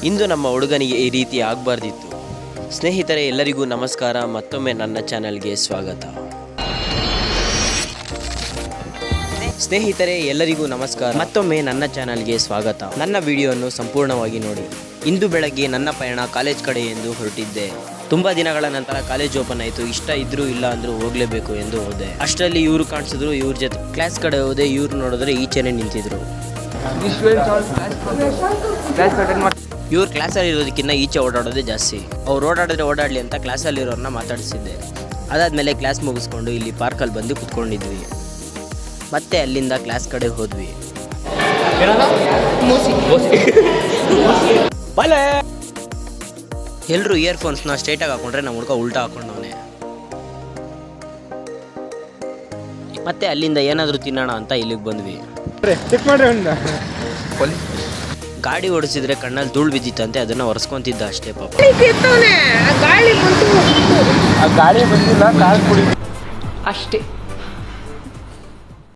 ಇಂದು ನಮ್ಮ ಹುಡುಗನಿಗೆ ಈ ರೀತಿ ಆಗಬಾರ್ದಿತ್ತು. ಸ್ನೇಹಿತರೆ, ಎಲ್ಲರಿಗೂ ನಮಸ್ಕಾರ. ಮತ್ತೊಮ್ಮೆ ನನ್ನ ಚಾನಲ್ಗೆ ಸ್ವಾಗತ. ನನ್ನ ವಿಡಿಯೋವನ್ನು ಸಂಪೂರ್ಣವಾಗಿ ನೋಡಿ. ಇಂದು ಬೆಳಗ್ಗೆ ನನ್ನ ಪಯಣ ಕಾಲೇಜ್ ಕಡೆ ಎಂದು ಹೊರಟಿದ್ದೆ. ತುಂಬ ದಿನಗಳ ನಂತರ ಕಾಲೇಜ್ ಓಪನ್ ಆಯಿತು. ಇಷ್ಟ ಇದ್ರೂ ಇಲ್ಲ ಅಂದರೂ ಹೋಗಲೇಬೇಕು ಎಂದು ಹೋದೆ. ಅಷ್ಟರಲ್ಲಿ ಇವರು ಕಾಣಿಸಿದ್ರು. ಇವ್ರ ಜೊತೆ ಕ್ಲಾಸ್ ಕಡೆ ಹೋದೆ. ಇವ್ರು ನೋಡಿದ್ರೆ ಈಚೆನೆ ನಿಂತಿದ್ರು. ಇವ್ರು ಕ್ಲಾಸಲ್ಲಿ ಇರೋದಕ್ಕಿಂತ ಈಚೆ ಓಡಾಡೋದೇ ಜಾಸ್ತಿ. ಅವ್ರು ಓಡಾಡಲಿ ಅಂತ ಕ್ಲಾಸಲ್ಲಿರೋರನ್ನ ಮಾತಾಡಿಸಿದ್ದೆ. ಅದಾದಮೇಲೆ ಕ್ಲಾಸ್ ಮುಗಿಸ್ಕೊಂಡು ಇಲ್ಲಿ ಪಾರ್ಕಲ್ಲಿ ಬಂದು ಕುತ್ಕೊಂಡಿದ್ವಿ. ಮತ್ತೆ ಅಲ್ಲಿಂದ ಕ್ಲಾಸ್ ಕಡೆ ಹೋದ್ವಿ. ಎಲ್ಲರೂ ಇಯರ್ಫೋನ್ಸ್ನ ಸ್ಟ್ರೈಟಾಗಿ ಹಾಕೊಂಡ್ರೆ ನಮ್ಮ ಹುಡುಗ ಉಲ್ಟಾ ಹಾಕೊಂಡವನೆ. ಮತ್ತೆ ಅಲ್ಲಿಂದ ಏನಾದರೂ ತಿನ್ನೋಣ ಅಂತ ಇಲ್ಲಿಗೆ ಬಂದ್ವಿ. ಗಾಡಿ ಓಡಿಸಿದ್ರೆ ಕಣ್ಣಲ್ಲಿ ಧೂಳು ಬಿದ್ದಿತ್ತಂತೆ, ಅದನ್ನ ಒರೆಸ್ಕೊಂತಿದ್ದ ಅಷ್ಟೇ ಪಾಪ. ಗಾಳಿ ಬಂದಿಲ್ಲ, ಅಷ್ಟೇ.